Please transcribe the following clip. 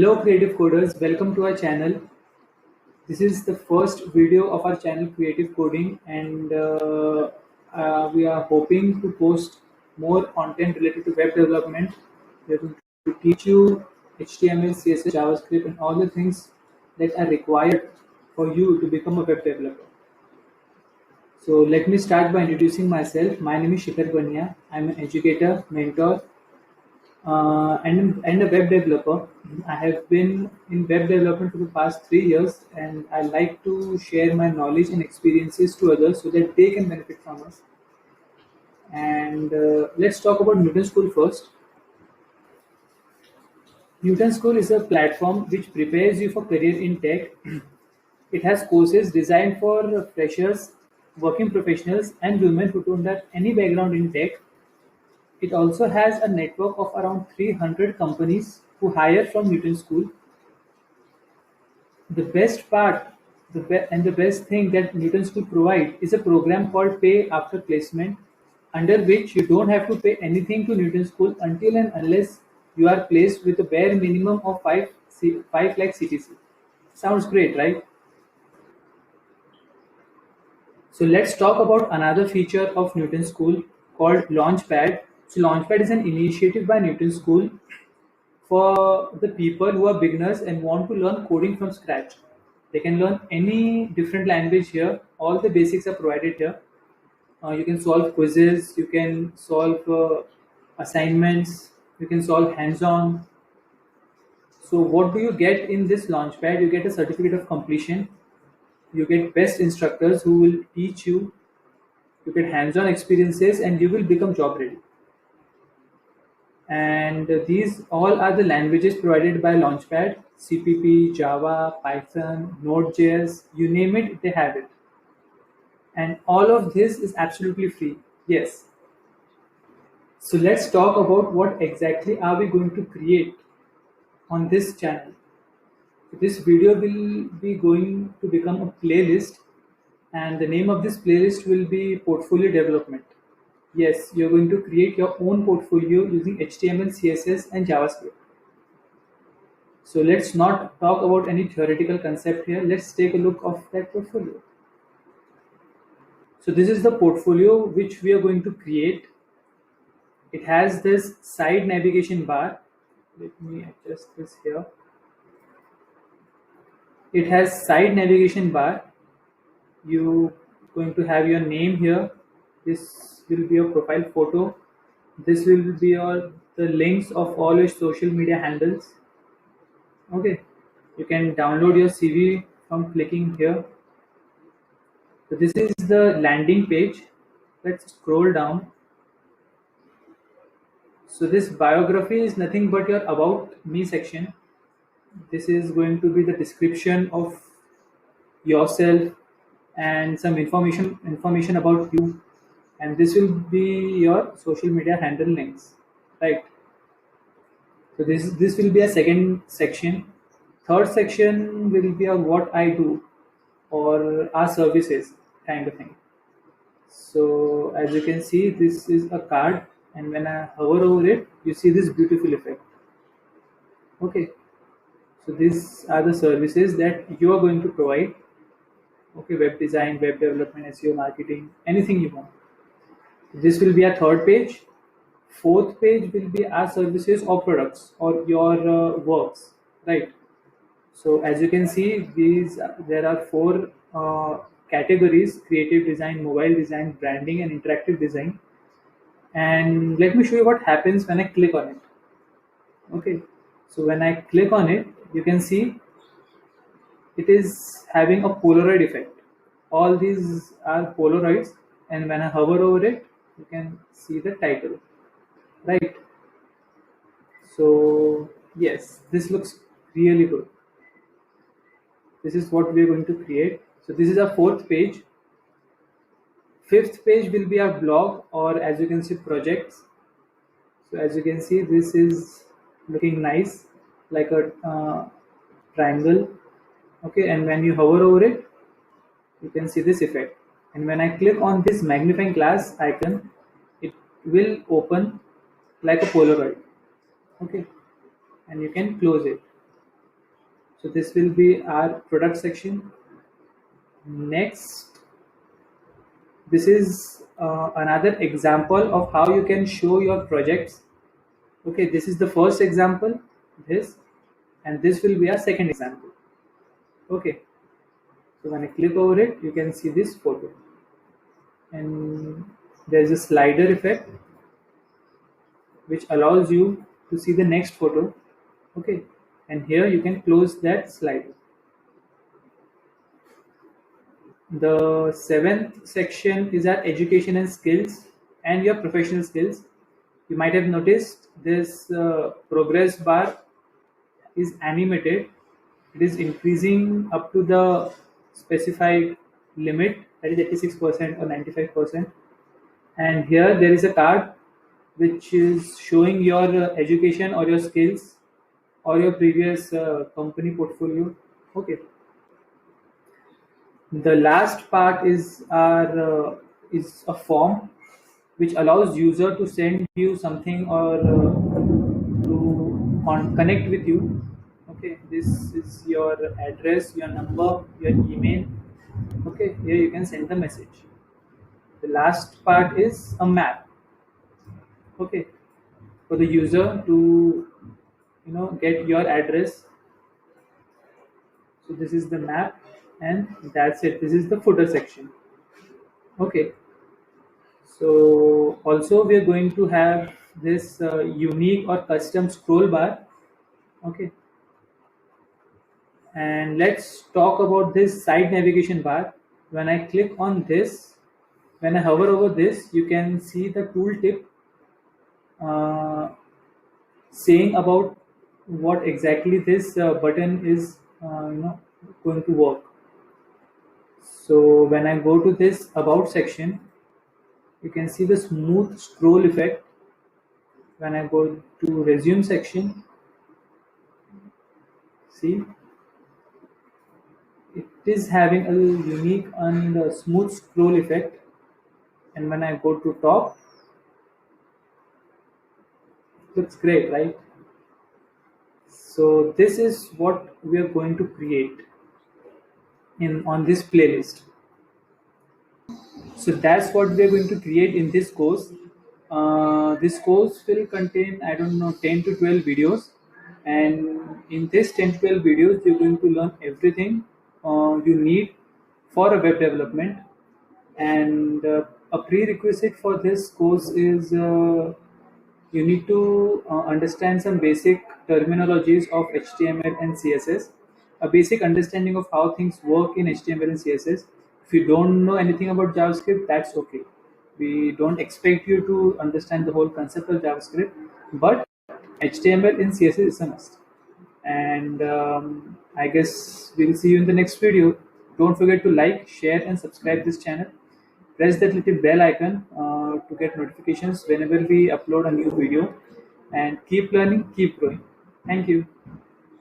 Hello creative coders, welcome to our channel. This is the first video of our channel Creative Coding, and we are hoping to post more content related to web development. We are going to teach you HTML, CSS, JavaScript and all the things that are required for you to become a web developer. So let me start by introducing myself. My name is Shikhar Bania. I'm an educator, mentor, and a web developer. I have been in web development for the past 3 years, and I like to share my knowledge and experiences to others so that they can benefit from us. And let's talk about Newton School first. Newton School is a platform which prepares you for career in tech. It has courses designed for freshers, working professionals, and women who don't have any background in tech. It also has a network of around 300 companies who hire from Newton School. The best part and the best thing that Newton School provide is a program called Pay After Placement, under which you don't have to pay anything to Newton School until and unless you are placed with a bare minimum of 5 lakh CTC. Sounds great, right? So let's talk about another feature of Newton School called Launchpad. So Launchpad is an initiative by Newton School for the people who are beginners and want to learn coding from scratch. They can learn any different language here. All the basics are provided here. You can solve quizzes, you can solve assignments, you can solve hands-on. So what do you get in this Launchpad? You get a certificate of completion. You get best instructors who will teach you. You get hands-on experiences and you will become job ready. And these all are the languages provided by Launchpad: CPP, Java, Python, Node.js, you name it, they have it. And all of this is absolutely free. Yes. So let's talk about what exactly are we going to create on this channel. This video will be going to become a playlist, and the name of this playlist will be Portfolio Development. Yes, you're going to create your own portfolio using HTML, CSS and JavaScript. So let's not talk about any theoretical concept here. Let's take a look of that portfolio. So this is the portfolio which we are going to create. It has this side navigation bar. Let me adjust this here. It has side navigation bar. You're going to have your name here. This will be your profile photo. This will be the links of all your social media handles. Okay, you can download your CV from clicking here. So this is the landing page. Let's scroll down. So this biography is nothing but your about me section. This is going to be the description of yourself and some information about you, and this will be your social media handle links, right? So this will be a second section. Third section will be a what I do or our services kind of thing. So as you can see, this is a card, and when I hover over it, you see this beautiful effect. Okay, so these are the services that you are going to provide. Okay, web design, web development, SEO, marketing, anything you want. This will be a third page. Fourth page will be our services or products or your works, right? So as you can see, there are four categories: creative design, mobile design, branding and interactive design. And let me show you what happens when I click on it. Okay, so when I click on it, you can see it is having a Polaroid effect. All these are Polaroids, and when I hover over it, you can see the title, right? So yes, this looks really good. This is what we are going to create. So this is our fourth page. Fifth page will be our blog, or as you can see, projects. So as you can see, this is looking nice, like a triangle. Okay, and when you hover over it, you can see this effect. And when I click on this magnifying glass icon, it will open like a Polaroid. Okay, and you can close it. So this will be our product section. Next, this is another example of how you can show your projects. Okay, this is the first example, this, and this will be our second example. Okay, so when I click over it, you can see this photo, and there's a slider effect which allows you to see the next photo. Okay, and here you can close that slider. The seventh section is our education and skills and your professional skills. You might have noticed this progress bar is animated. It is increasing up to the specified limit, that is 86% or 95%. And here there is a card which is showing your education or your skills or your previous company portfolio. Okay. The last part is a form which allows user to send you something or to connect with you. Okay, this is your address, your number, your email. Okay, here you can send the message. The last part is a map. Okay, for the user to get your address. So this is the map, and that's it. This is the footer section. Okay, so also we are going to have this unique or custom scroll bar. Okay, and let's talk about this side navigation bar. When I click on this, when I hover over this, you can see the tooltip uh, saying about what exactly this button is going to work. So when I go to this about section, you can see the smooth scroll effect. When I go to resume section, see, it is having a unique and smooth scroll effect. And when I go to top, it looks great, right? So this is what we are going to create on this playlist. So that's what we are going to create in this course. This course will contain, I don't know, 10 to 12 videos, and in this 10 to 12 videos you're going to learn everything you need for a web development. And a prerequisite for this course is you need to understand some basic terminologies of HTML and CSS, a basic understanding of how things work in HTML and CSS. If you don't know anything about JavaScript, that's okay. We don't expect you to understand the whole concept of JavaScript, but HTML and CSS is a must. And I guess we'll see you in the next video. Don't forget to like, share, and subscribe this channel. Press that little bell icon to get notifications whenever we upload a new video. And keep learning, keep growing. Thank you.